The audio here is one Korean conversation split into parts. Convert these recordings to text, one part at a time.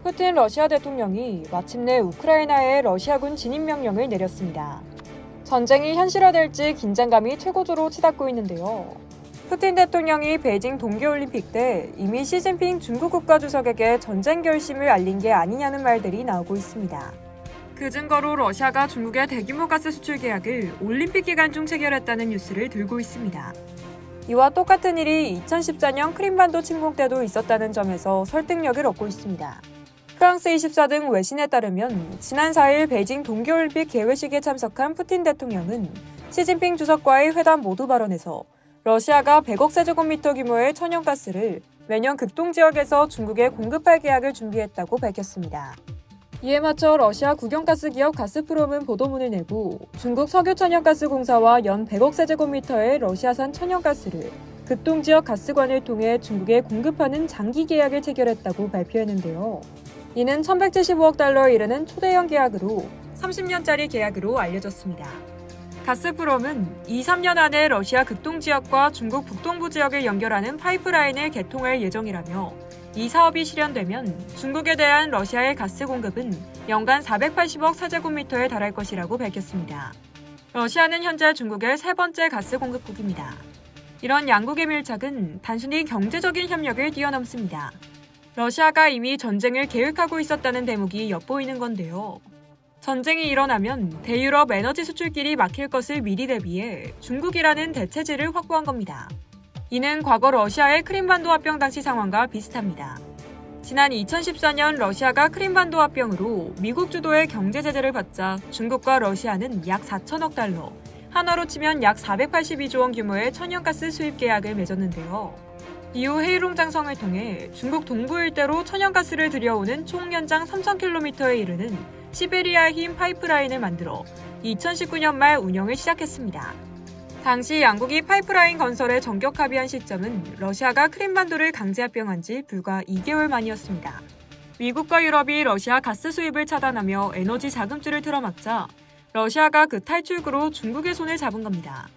푸틴 러시아 대통령이 마침내 우크라이나에 러시아군 진입 명령을 내렸습니다. 전쟁이 현실화될지 긴장감이 최고조로 치닫고 있는데요. 푸틴 대통령이 베이징 동계올림픽 때 이미 시진핑 중국 국가주석에게 전쟁 결심을 알린 게 아니냐는 말들이 나오고 있습니다. 그 증거로 러시아가 중국의 대규모 가스 수출 계약을 올림픽 기간 중 체결했다는 뉴스를 들고 있습니다. 이와 똑같은 일이 2014년 크림반도 침공 때도 있었다는 점에서 설득력을 얻고 있습니다. 프랑스 24 등 외신에 따르면 지난 4일 베이징 동계올림픽 개회식에 참석한 푸틴 대통령은 시진핑 주석과의 회담 모두 발언에서 러시아가 100억 세제곱미터 규모의 천연가스를 매년 극동 지역에서 중국에 공급할 계약을 준비했다고 밝혔습니다. 이에 맞춰 러시아 국영가스 기업 가스프롬은 보도문을 내고 중국 석유천연가스공사와 연 100억 세제곱미터의 러시아산 천연가스를 극동 지역 가스관을 통해 중국에 공급하는 장기 계약을 체결했다고 발표했는데요. 이는 1175억 달러에 이르는 초대형 계약으로 30년짜리 계약으로 알려졌습니다. 가스프롬은 2-3년 안에 러시아 극동 지역과 중국 북동부 지역을 연결하는 파이프라인을 개통할 예정이라며 이 사업이 실현되면 중국에 대한 러시아의 가스 공급은 연간 480억 세제곱미터에 달할 것이라고 밝혔습니다. 러시아는 현재 중국의 세 번째 가스 공급국입니다. 이런 양국의 밀착은 단순히 경제적인 협력을 뛰어넘습니다. 러시아가 이미 전쟁을 계획하고 있었다는 대목이 엿보이는 건데요. 전쟁이 일어나면 대유럽 에너지 수출길이 막힐 것을 미리 대비해 중국이라는 대체지를 확보한 겁니다. 이는 과거 러시아의 크림반도 합병 당시 상황과 비슷합니다. 지난 2014년 러시아가 크림반도 합병으로 미국 주도의 경제 제재를 받자 중국과 러시아는 약 4천억 달러, 한화로 치면 약 482조 원 규모의 천연가스 수입 계약을 맺었는데요. 이후 헤이룽장성을 통해 중국 동부 일대로 천연가스를 들여오는 총 연장 3,000km에 이르는 시베리아 힘 파이프라인을 만들어 2019년 말 운영을 시작했습니다. 당시 양국이 파이프라인 건설에 전격 합의한 시점은 러시아가 크림반도를 강제 합병한 지 불과 2개월 만이었습니다. 미국과 유럽이 러시아 가스 수입을 차단하며 에너지 자금줄을 틀어막자 러시아가 그 탈출구로 중국의 손을 잡은 겁니다.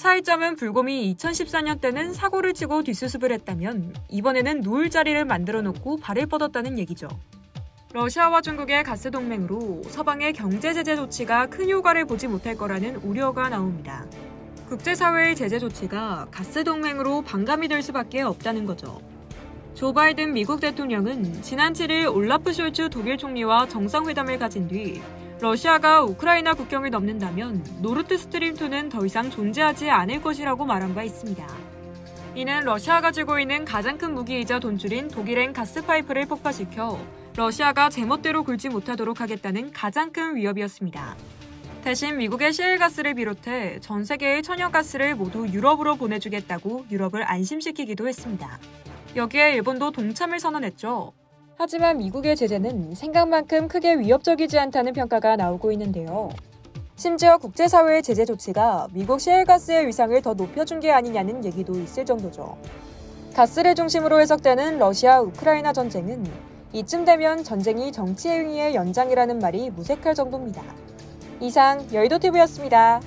차이점은 불곰이 2014년 때는 사고를 치고 뒷수습을 했다면 이번에는 누울 자리를 만들어 놓고 발을 뻗었다는 얘기죠. 러시아와 중국의 가스 동맹으로 서방의 경제 제재 조치가 큰 효과를 보지 못할 거라는 우려가 나옵니다. 국제사회의 제재 조치가 가스 동맹으로 반감이 될 수밖에 없다는 거죠. 조 바이든 미국 대통령은 지난 7일 올라프 숄츠 독일 총리와 정상회담을 가진 뒤 러시아가 우크라이나 국경을 넘는다면 노르트 스트림2는 더 이상 존재하지 않을 것이라고 말한 바 있습니다. 이는 러시아가 쥐고 있는 가장 큰 무기이자 돈줄인 독일행 가스파이프를 폭파시켜 러시아가 제멋대로 굴지 못하도록 하겠다는 가장 큰 위협이었습니다. 대신 미국의 시엘가스를 비롯해 전 세계의 천연가스를 모두 유럽으로 보내주겠다고 유럽을 안심시키기도 했습니다. 여기에 일본도 동참을 선언했죠. 하지만 미국의 제재는 생각만큼 크게 위협적이지 않다는 평가가 나오고 있는데요. 심지어 국제사회의 제재 조치가 미국 시엘가스의 위상을 더 높여준 게 아니냐는 얘기도 있을 정도죠. 가스를 중심으로 해석되는 러시아-우크라이나 전쟁은 이쯤 되면 전쟁이 정치 행위의 연장이라는 말이 무색할 정도입니다. 이상 여의도TV였습니다.